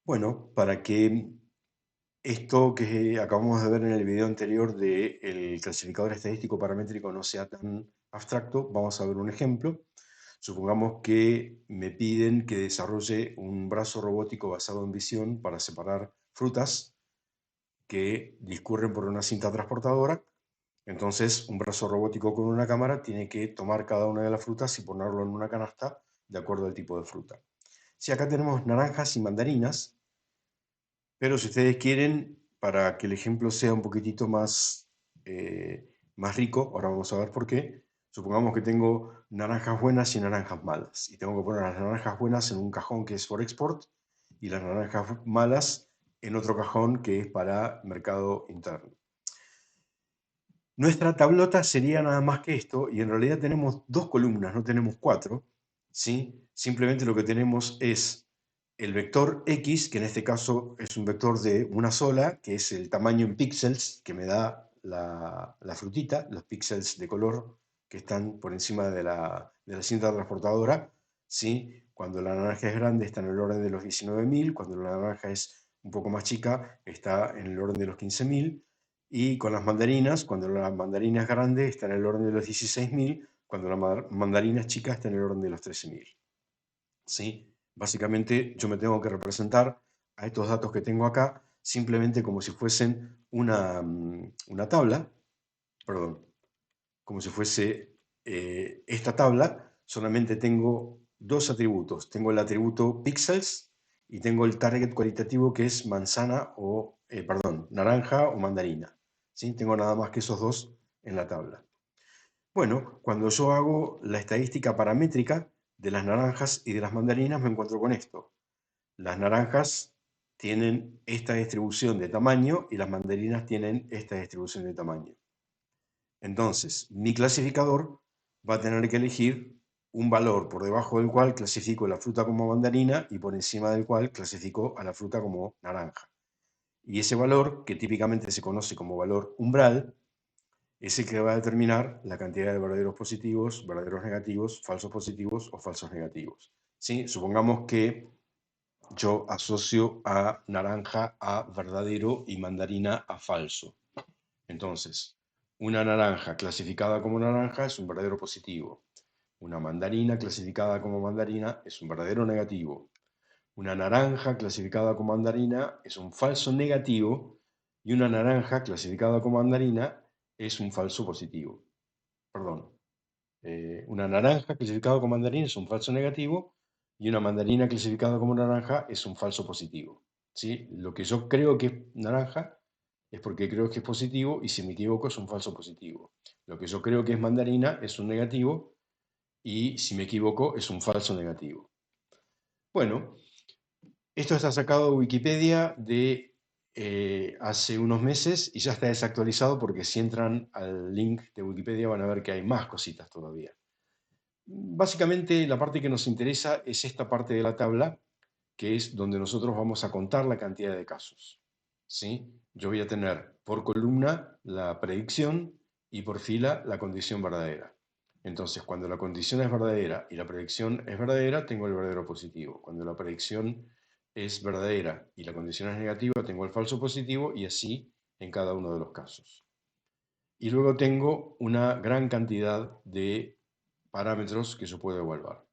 Bueno, para que esto que acabamos de ver en el video anterior del clasificador estadístico paramétrico no sea tan abstracto, vamos a ver un ejemplo. Supongamos que me piden que desarrolle un brazo robótico basado en visión para separar frutas que discurren por una cinta transportadora. Entonces, un brazo robótico con una cámara tiene que tomar cada una de las frutas y ponerlo en una canasta de acuerdo al tipo de fruta. Si acá tenemos naranjas y mandarinas, pero si ustedes quieren, para que el ejemplo sea un poquitito más rico, ahora vamos a ver por qué, supongamos que tengo naranjas buenas y naranjas malas, y tengo que poner las naranjas buenas en un cajón que es for export, y las naranjas malas en otro cajón que es para mercado interno. Nuestra tablota sería nada más que esto, y en realidad tenemos dos columnas, no tenemos cuatro, ¿sí? Simplemente lo que tenemos es el vector X, que en este caso es un vector de una sola, que es el tamaño en píxeles que me da la frutita, los píxeles de color que están por encima de la cinta transportadora, ¿sí? Cuando la naranja es grande está en el orden de los 19.000, cuando la naranja es un poco más chica está en el orden de los 15.000, y con las mandarinas, cuando la mandarina es grande está en el orden de los 16.000, cuando la mandarina es chica está en el orden de los 13.000. ¿Sí? Básicamente yo me tengo que representar a estos datos que tengo acá simplemente como si fuesen una tabla, perdón, como si fuese esta tabla, solamente tengo dos atributos. Tengo el atributo pixels y tengo el target cualitativo que es naranja o mandarina. ¿Sí? Tengo nada más que esos dos en la tabla. Bueno, cuando yo hago la estadística paramétrica de las naranjas y de las mandarinas me encuentro con esto. Las naranjas tienen esta distribución de tamaño y las mandarinas tienen esta distribución de tamaño. Entonces, mi clasificador va a tener que elegir un valor por debajo del cual clasifico la fruta como mandarina y por encima del cual clasifico a la fruta como naranja. Y ese valor, que típicamente se conoce como valor umbral, es el que va a determinar la cantidad de verdaderos positivos, verdaderos negativos, falsos positivos o falsos negativos. ¿Sí? Supongamos que yo asocio a naranja a verdadero y mandarina a falso. Entonces, una naranja clasificada como naranja es un verdadero positivo. Una mandarina clasificada como mandarina es un verdadero negativo. Una naranja clasificada como mandarina es un falso negativo y una naranja clasificada como mandarina es un falso positivo. Perdón. Una naranja clasificada como mandarina es un falso negativo y una mandarina clasificada como naranja es un falso positivo. ¿Sí? Lo que yo creo que es naranja es porque creo que es positivo y si me equivoco es un falso positivo. Lo que yo creo que es mandarina es un negativo y si me equivoco es un falso negativo. Bueno, esto está sacado de Wikipedia de hace unos meses y ya está desactualizado porque si entran al link de Wikipedia van a ver que hay más cositas todavía. Básicamente la parte que nos interesa es esta parte de la tabla, que es donde nosotros vamos a contar la cantidad de casos. ¿Sí? Yo voy a tener por columna la predicción y por fila la condición verdadera. Entonces, cuando la condición es verdadera y la predicción es verdadera, tengo el verdadero positivo. Cuando la predicción es verdadera y la condición es negativa, tengo el falso positivo y así en cada uno de los casos. Y luego tengo una gran cantidad de parámetros que yo puedo evaluar.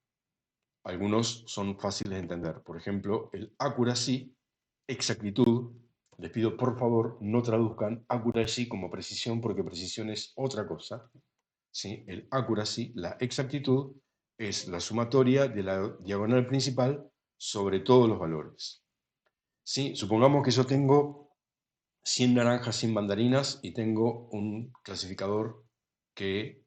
Algunos son fáciles de entender. Por ejemplo, el accuracy, exactitud. Les pido por favor no traduzcan accuracy como precisión porque precisión es otra cosa. ¿Sí? El accuracy, la exactitud, es la sumatoria de la diagonal principal sobre todos los valores. ¿Sí? Supongamos que yo tengo 100 naranjas sin mandarinas y tengo un clasificador que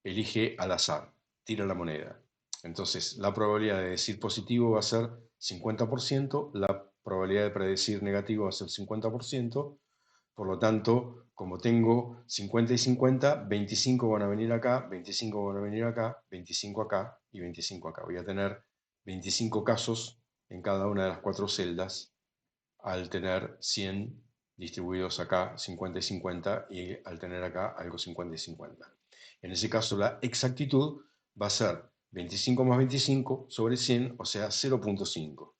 elige al azar, tira la moneda. Entonces, la probabilidad de decir positivo va a ser 50%, la probabilidad de predecir negativo va a ser 50%, por lo tanto, como tengo 50 y 50, 25 van a venir acá, 25 van a venir acá, 25 acá y 25 acá. Voy a tener 25 casos en cada una de las cuatro celdas al tener 100 distribuidos acá 50 y 50 y al tener acá algo 50 y 50. En ese caso la exactitud va a ser 25 más 25 sobre 100, o sea 0.5.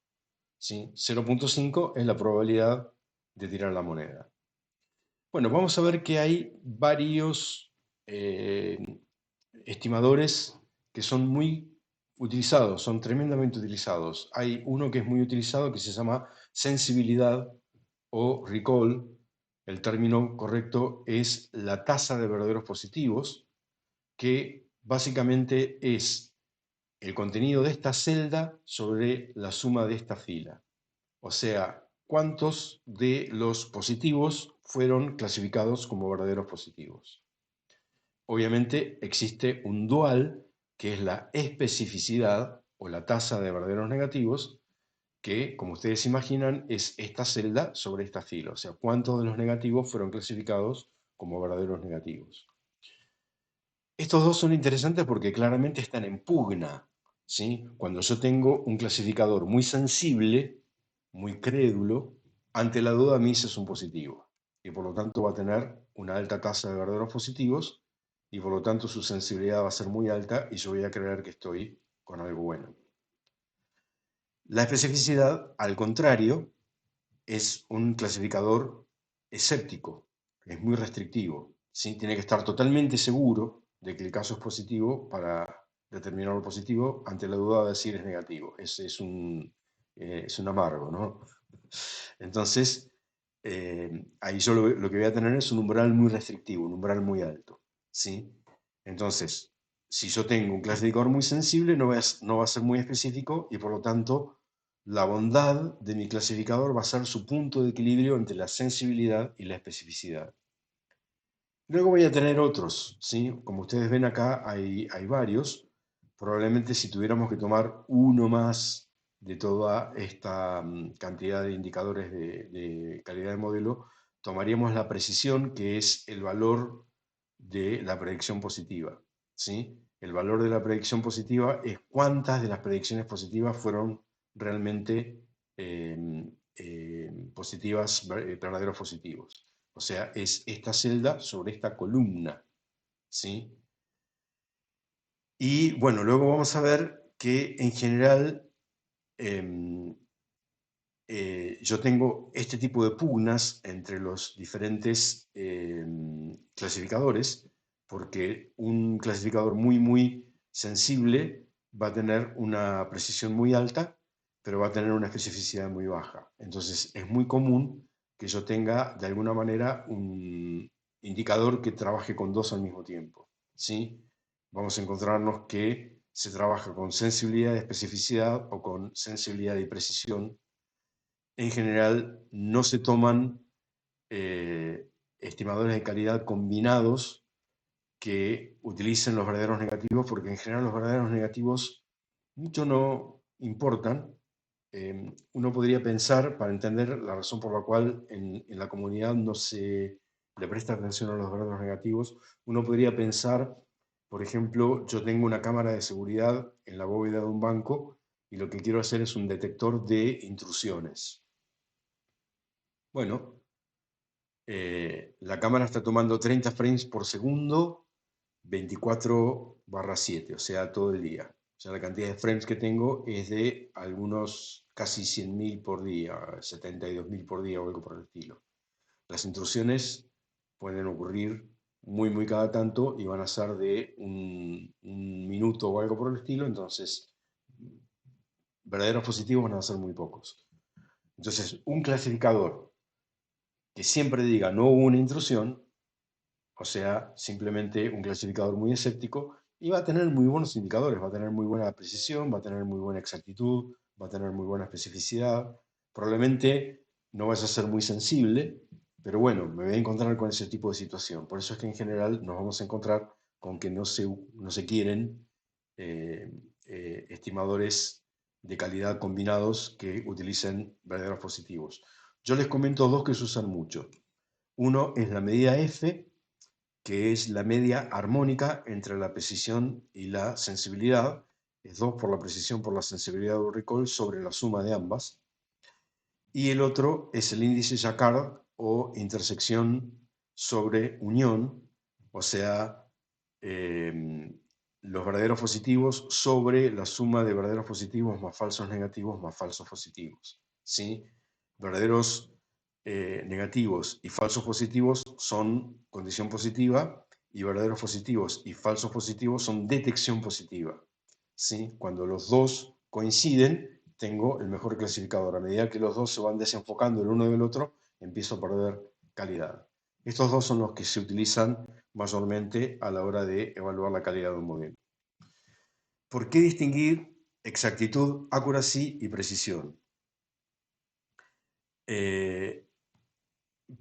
¿sí? 0,5 es la probabilidad de tirar la moneda. Bueno, vamos a ver que hay varios eh, estimadores que son muy utilizados, son tremendamente utilizados. Hay uno que es muy utilizado que se llama sensibilidad o recall. El término correcto es la tasa de verdaderos positivos, que básicamente es el contenido de esta celda sobre la suma de esta fila. O sea, cuántos de los positivos fueron clasificados como verdaderos positivos. Obviamente existe un dual, que es la especificidad o la tasa de verdaderos negativos, que, como ustedes imaginan, es esta celda sobre esta fila. O sea, cuántos de los negativos fueron clasificados como verdaderos negativos. Estos dos son interesantes porque claramente están en pugna, ¿sí? Cuando yo tengo un clasificador muy sensible, muy crédulo, ante la duda mi es un positivo y por lo tanto va a tener una alta tasa de verdaderos positivos y por lo tanto su sensibilidad va a ser muy alta y yo voy a creer que estoy con algo bueno. La especificidad, al contrario, es un clasificador escéptico, es muy restrictivo, ¿sí? Tiene que estar totalmente seguro de que el caso es positivo para determinarlo positivo, ante la duda de decir es negativo. Es un amargo, ¿no? Entonces, ahí yo lo que voy a tener es un umbral muy restrictivo, un umbral muy alto, ¿sí? Entonces, si yo tengo un clasificador muy sensible, no va a ser muy específico y por lo tanto la bondad de mi clasificador va a ser su punto de equilibrio entre la sensibilidad y la especificidad. Luego voy a tener otros, ¿sí? Como ustedes ven acá hay varios. Probablemente si tuviéramos que tomar uno más de toda esta cantidad de indicadores de calidad de modelo, tomaríamos la precisión, que es el valor de la predicción positiva, ¿sí? El valor de la predicción positiva es cuántas de las predicciones positivas fueron realmente positivas, verdaderos positivos. O sea, es esta celda sobre esta columna, ¿sí? Y bueno, luego vamos a ver que en general em, yo tengo este tipo de pugnas entre los diferentes clasificadores, porque un clasificador muy sensible va a tener una precisión muy alta, pero va a tener una especificidad muy baja. Entonces es muy común que yo tenga de alguna manera un indicador que trabaje con dos al mismo tiempo, ¿sí? Vamos a encontrarnos que se trabaja con sensibilidad y especificidad o con sensibilidad y precisión. En general no se toman estimadores de calidad combinados que utilicen los verdaderos negativos, porque en general los verdaderos negativos mucho no importan. Uno podría pensar, para entender la razón por la cual en la comunidad no se le presta atención a los verdaderos negativos, uno podría pensar, por ejemplo, yo tengo una cámara de seguridad en la bóveda de un banco y lo que quiero hacer es un detector de intrusiones. Bueno, la cámara está tomando 30 frames por segundo, 24/7, o sea, todo el día. O sea, la cantidad de frames que tengo es de algunos casi 100.000 por día, 72.000 por día o algo por el estilo. Las intrusiones pueden ocurrir muy cada tanto y van a ser de un minuto o algo por el estilo, entonces verdaderos positivos van a ser muy pocos. Entonces, un clasificador que siempre diga no hubo una intrusión, o sea, simplemente un clasificador muy escéptico, y va a tener muy buenos indicadores, va a tener muy buena precisión, va a tener muy buena exactitud, va a tener muy buena especificidad, probablemente no vaya a ser muy sensible, pero bueno, me voy a encontrar con ese tipo de situación. Por eso es que en general nos vamos a encontrar con que no se quieren eh, estimadores de calidad combinados que utilicen verdaderos positivos. Yo les comento dos que se usan mucho. Uno es la medida F, que es la media armónica entre la precisión y la sensibilidad, es 2 por la precisión por la sensibilidad o recall sobre la suma de ambas. Y el otro es el índice Jacquard o intersección sobre unión, o sea, los verdaderos positivos sobre la suma de verdaderos positivos más falsos negativos más falsos positivos. ¿sí? Verdaderos negativos y falsos positivos son condición positiva, y verdaderos positivos y falsos positivos son detección positiva, ¿sí? Cuando los dos coinciden, tengo el mejor clasificador. A medida que los dos se van desenfocando el uno del otro, empiezo a perder calidad. Estos dos son los que se utilizan mayormente a la hora de evaluar la calidad de un modelo. ¿Por qué distinguir exactitud, accuracy y precisión?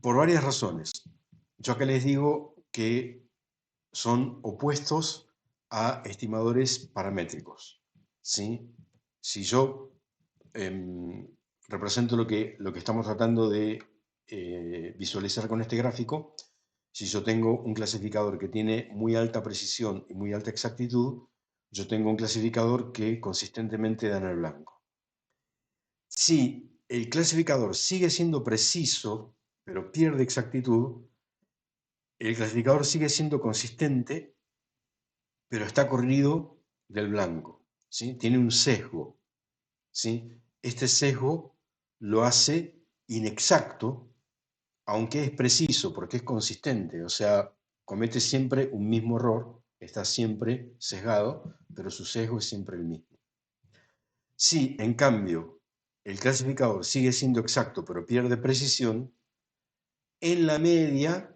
Por varias razones. Yo acá les digo que son opuestos a estimadores paramétricos, ¿sí? Si yo represento lo que estamos tratando de visualizar con este gráfico, si yo tengo un clasificador que tiene muy alta precisión y muy alta exactitud, yo tengo un clasificador que consistentemente da en el blanco. Si el clasificador sigue siendo preciso, pero pierde exactitud, el clasificador sigue siendo consistente, pero está corrido del blanco, ¿sí? Tiene un sesgo, ¿sí? Este sesgo lo hace inexacto, aunque es preciso, porque es consistente, o sea, comete siempre un mismo error, está siempre sesgado, pero su sesgo es siempre el mismo. Si, en cambio, el clasificador sigue siendo exacto, pero pierde precisión, en la media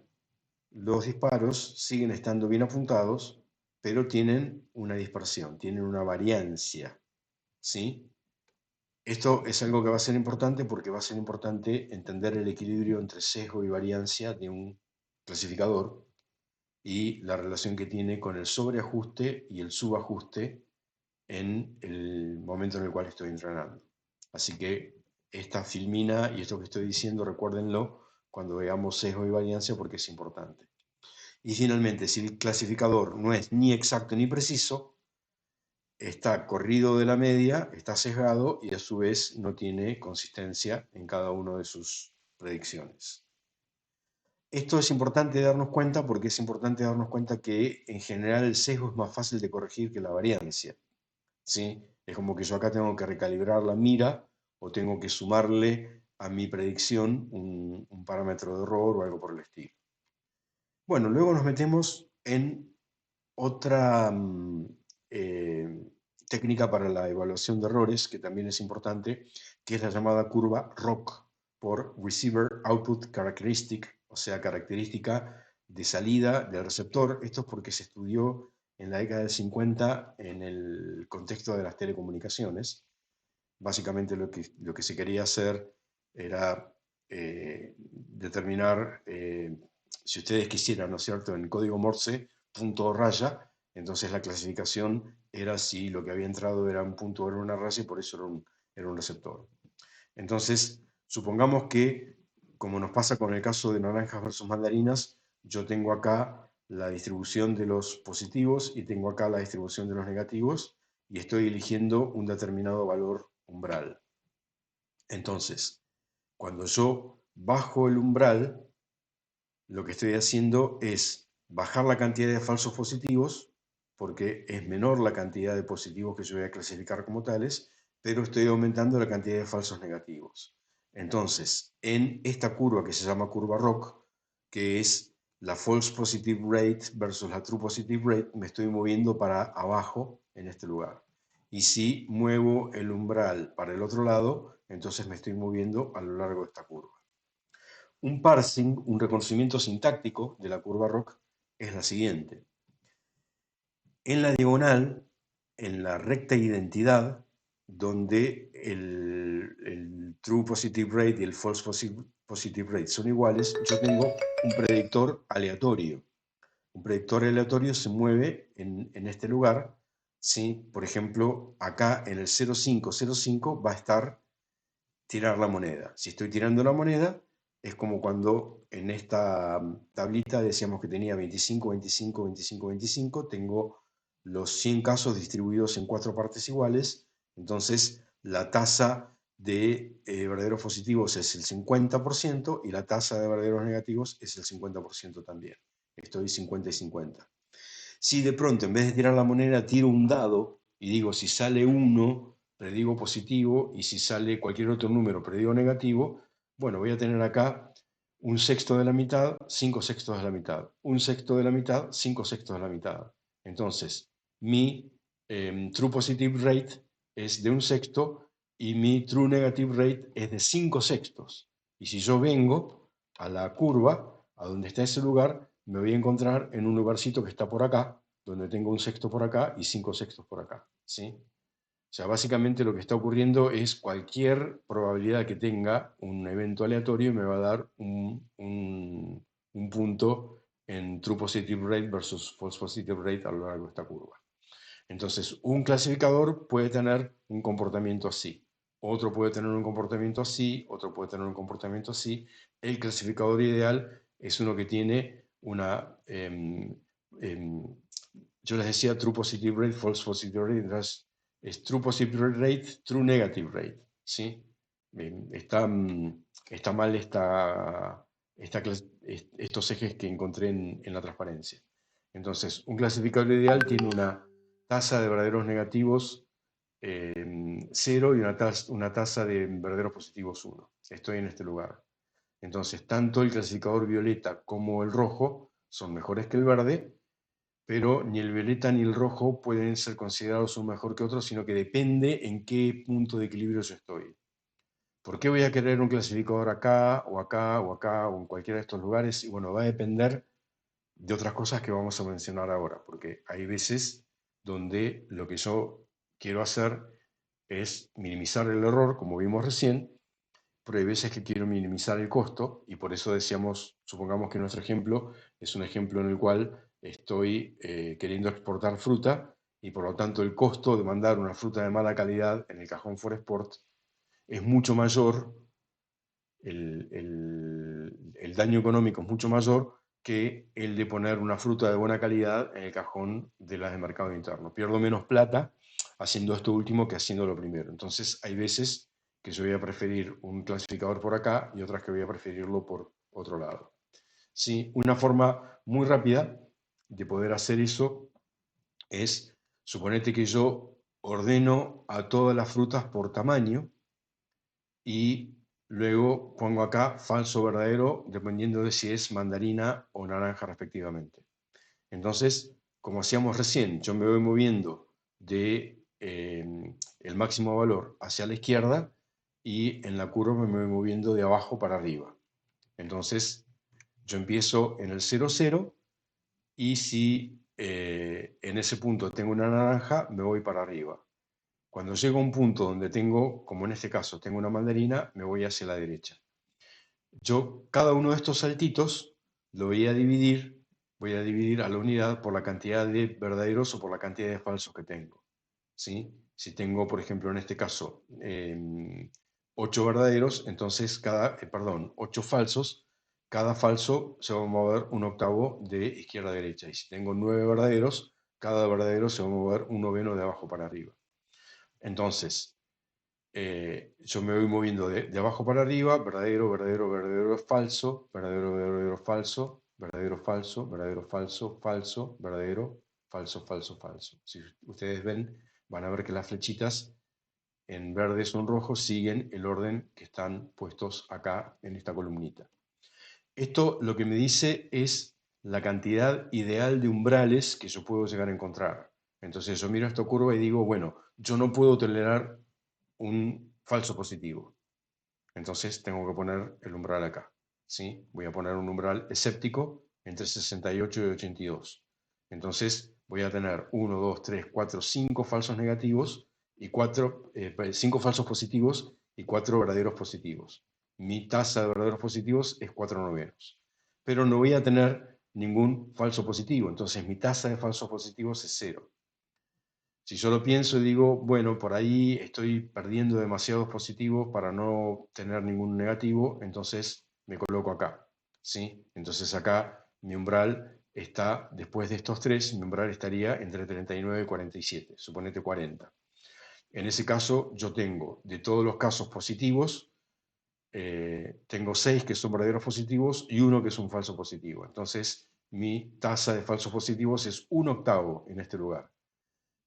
los disparos siguen estando bien apuntados, pero tienen una dispersión, tienen una variancia, ¿sí? Esto es algo que va a ser importante porque va a ser importante entender el equilibrio entre sesgo y variancia de un clasificador y la relación que tiene con el sobreajuste y el subajuste en el momento en el cual estoy entrenando. Así que esta filmina y esto que estoy diciendo, recuérdenlo cuando veamos sesgo y variancia porque es importante. Y finalmente, si el clasificador no es ni exacto ni preciso, está corrido de la media, está sesgado y a su vez no tiene consistencia en cada una de sus predicciones. Esto es importante darnos cuenta porque es importante darnos cuenta que en general el sesgo es más fácil de corregir que la variancia, ¿sí? Es como que yo acá tengo que recalibrar la mira o tengo que sumarle a mi predicción un parámetro de error o algo por el estilo. Bueno, luego nos metemos en otra eh, técnica para la evaluación de errores, que también es importante, que es la llamada curva ROC, por Receiver Output Characteristic, o sea, característica de salida del receptor. Esto es porque se estudió en la década del 50 en el contexto de las telecomunicaciones. Básicamente lo que se quería hacer era determinar, si ustedes quisieran, ¿no es cierto?, en código Morse, punto o raya, entonces la clasificación era si lo que había entrado era un punto o era una raya y por eso era un receptor. Entonces, supongamos que, como nos pasa con el caso de naranjas versus mandarinas, yo tengo acá la distribución de los positivos y tengo acá la distribución de los negativos y estoy eligiendo un determinado valor umbral. Entonces, cuando yo bajo el umbral, lo que estoy haciendo es bajar la cantidad de falsos positivos, porque es menor la cantidad de positivos que yo voy a clasificar como tales, pero estoy aumentando la cantidad de falsos negativos. Entonces, en esta curva que se llama curva ROC, que es la false positive rate versus la true positive rate, me estoy moviendo para abajo en este lugar. Y si muevo el umbral para el otro lado, entonces me estoy moviendo a lo largo de esta curva. Un parsing, un reconocimiento sintáctico de la curva ROC, es la siguiente. En la diagonal, en la recta identidad, donde el true positive rate y el false positive rate son iguales, yo tengo un predictor aleatorio. Un predictor aleatorio se mueve en este lugar. ¿Sí? Por ejemplo, acá en el 0505 va a estar tirar la moneda. Si estoy tirando la moneda, es como cuando en esta tablita decíamos que tenía 25, 25, 25, 25, tengo los 100 casos distribuidos en 4 partes iguales, entonces la tasa de verdaderos positivos es el 50% y la tasa de verdaderos negativos es el 50% también. Estoy 50 y 50. Si de pronto en vez de tirar la moneda tiro un dado y digo si sale 1, predigo positivo, y si sale cualquier otro número, predigo negativo, bueno, voy a tener acá un sexto de la mitad, 5/6 de la mitad, un sexto de la mitad, 5/6 de la mitad. Entonces, mi true positive rate es de un sexto y mi true negative rate es de 5/6. Y si yo vengo a la curva, a donde está ese lugar, me voy a encontrar en un lugarcito que está por acá, donde tengo un sexto por acá y 5/6 por acá, ¿sí? O sea, básicamente lo que está ocurriendo es cualquier probabilidad que tenga un evento aleatorio me va a dar un punto en true positive rate versus false positive rate a lo largo de esta curva. Entonces, un clasificador puede tener un comportamiento así, otro puede tener un comportamiento así, otro puede tener un comportamiento así. El clasificador ideal es uno que tiene una, yo les decía true positive rate, false positive rate, entonces es true positive rate, true negative rate, ¿sí? Está, está mal estos ejes que encontré en la transparencia. Entonces, un clasificador ideal tiene una tasa de verdaderos negativos 0 y una tasa de verdaderos positivos 1. Estoy en este lugar. Entonces, tanto el clasificador violeta como el rojo son mejores que el verde, pero ni el violeta ni el rojo pueden ser considerados uno mejor que otro, sino que depende en qué punto de equilibrio yo estoy. ¿Por qué voy a querer un clasificador acá, o acá, o acá, o en cualquiera de estos lugares? Y bueno, va a depender de otras cosas que vamos a mencionar ahora, porque hay veces donde lo que yo quiero hacer es minimizar el error, como vimos recién, pero hay veces que quiero minimizar el costo, y por eso decíamos, supongamos que nuestro ejemplo es un ejemplo en el cual estoy queriendo exportar fruta, y por lo tanto el costo de mandar una fruta de mala calidad en el cajón Forexport es mucho mayor, el daño económico es mucho mayor que el de poner una fruta de buena calidad en el cajón de las de mercado interno. Pierdo menos plata haciendo esto último que haciendo lo primero. Entonces hay veces que yo voy a preferir un clasificador por acá y otras que voy a preferirlo por otro lado. Sí, una forma muy rápida de poder hacer eso es, suponete que yo ordeno a todas las frutas por tamaño y luego pongo acá falso verdadero dependiendo de si es mandarina o naranja respectivamente. Entonces, como hacíamos recién, yo me voy moviendo de el máximo valor hacia la izquierda y en la curva me voy moviendo de abajo para arriba. Entonces, yo empiezo en el 0, 0 y si en ese punto tengo una naranja, me voy para arriba. Cuando llego a un punto donde tengo, como en este caso, tengo una mandarina, me voy hacia la derecha. Yo cada uno de estos saltitos lo voy a dividir a la unidad por la cantidad de verdaderos o por la cantidad de falsos que tengo, ¿sí? Si tengo, por ejemplo, en este caso, 8 verdaderos, entonces 8 falsos, cada falso se va a mover un octavo de izquierda a derecha. Y si tengo 9 verdaderos, cada verdadero se va a mover un noveno de abajo para arriba. Entonces, yo me voy moviendo de abajo para arriba, verdadero, verdadero, verdadero, falso, verdadero, verdadero, falso, verdadero, falso, verdadero, falso, falso, verdadero, falso, falso, falso. Si ustedes ven, van a ver que las flechitas en verdes o en rojo siguen el orden que están puestos acá en esta columnita. Esto lo que me dice es la cantidad ideal de umbrales que yo puedo llegar a encontrar. Entonces yo miro esta curva y digo, bueno, yo no puedo tolerar un falso positivo. Entonces tengo que poner el umbral acá, ¿sí? Voy a poner un umbral escéptico entre 68 y 82. Entonces voy a tener 1, 2, 3, 4, 5 falsos negativos y 5 falsos positivos y 4 verdaderos positivos. Mi tasa de verdaderos positivos es 4 novenos. Pero no voy a tener ningún falso positivo, entonces mi tasa de falsos positivos es 0. Si yo lo pienso y digo, bueno, por ahí estoy perdiendo demasiados positivos para no tener ningún negativo, entonces me coloco acá, ¿sí? Entonces acá mi umbral está, después de estos tres, mi umbral estaría entre 39 y 47, suponete 40. En ese caso yo tengo, de todos los casos positivos, tengo 6 que son verdaderos positivos y uno que es un falso positivo. Entonces mi tasa de falsos positivos es un octavo en este lugar.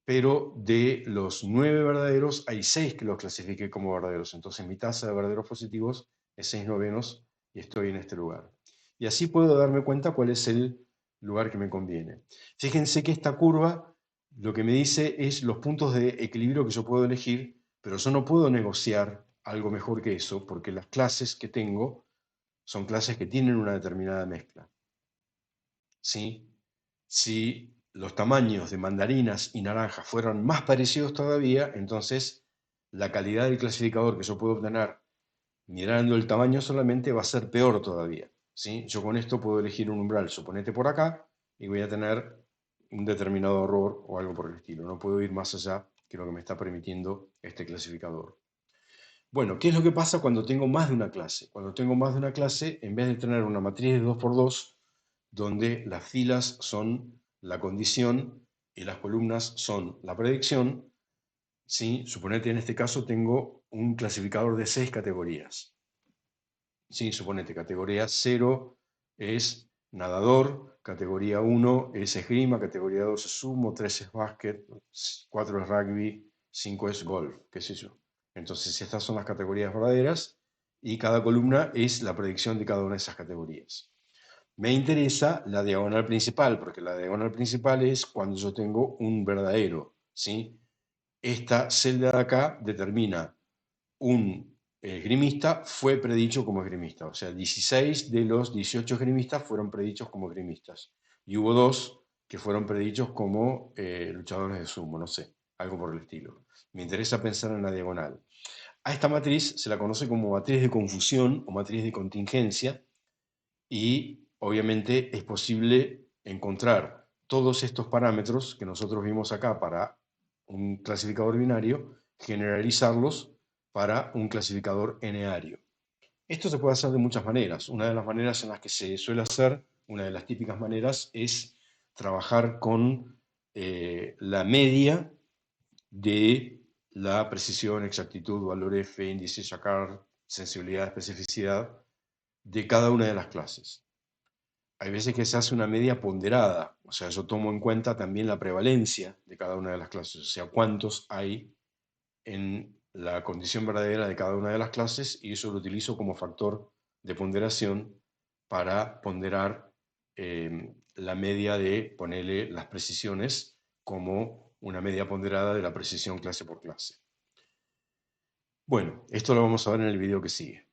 pero de los 9 verdaderos hay 6 que los clasifiqué como verdaderos. Entonces mi tasa de verdaderos positivos es 6/9 y estoy en este lugar. Y así puedo darme cuenta cuál es el lugar que me conviene. Fíjense que esta curva lo que me dice es los puntos de equilibrio que yo puedo elegir, pero yo no puedo negociar algo mejor que eso, porque las clases que tengo son clases que tienen una determinada mezcla. ¿Sí? Si los tamaños de mandarinas y naranjas fueran más parecidos todavía, entonces la calidad del clasificador que yo puedo obtener mirando el tamaño solamente va a ser peor todavía. ¿Sí? Yo con esto puedo elegir un umbral, suponete por acá, y voy a tener un determinado error o algo por el estilo. No puedo ir más allá que lo que me está permitiendo este clasificador. Bueno, ¿qué es lo que pasa cuando tengo más de una clase? Cuando tengo más de una clase, en vez de tener una matriz de 2×2, donde las filas son la condición y las columnas son la predicción, ¿sí? Suponete en este caso tengo un clasificador de 6 categorías. ¿Sí? Suponete, categoría 0 es nadador, categoría 1 es esgrima, categoría 2 es sumo, 3 es básquet, 4 es rugby, 5 es golf, qué sé yo. Entonces estas son las categorías verdaderas y cada columna es la predicción de cada una de esas categorías. Me interesa la diagonal principal, porque la diagonal principal es cuando yo tengo un verdadero, ¿sí? Esta celda de acá determina un esgrimista fue predicho como esgrimista, o sea, 16 de los 18 esgrimistas fueron predichos como esgrimistas, y hubo 2 que fueron predichos como luchadores de sumo, no sé, algo por el estilo. Me interesa pensar en la diagonal. A esta matriz se la conoce como matriz de confusión o matriz de contingencia, y obviamente es posible encontrar todos estos parámetros que nosotros vimos acá para un clasificador binario, generalizarlos para un clasificador n-ario. Esto se puede hacer de muchas maneras. Una de las maneras en las que se suele hacer, una de las típicas maneras, es trabajar con la media de la precisión, exactitud, valor F, índice Jacquard, sensibilidad, especificidad de cada una de las clases. Hay veces que se hace una media ponderada, o sea, yo tomo en cuenta también la prevalencia de cada una de las clases, o sea, cuántos hay en la condición verdadera de cada una de las clases, y eso lo utilizo como factor de ponderación para ponderar la media de, ponerle las precisiones como una media ponderada de la precisión clase por clase. Bueno, esto lo vamos a ver en el video que sigue.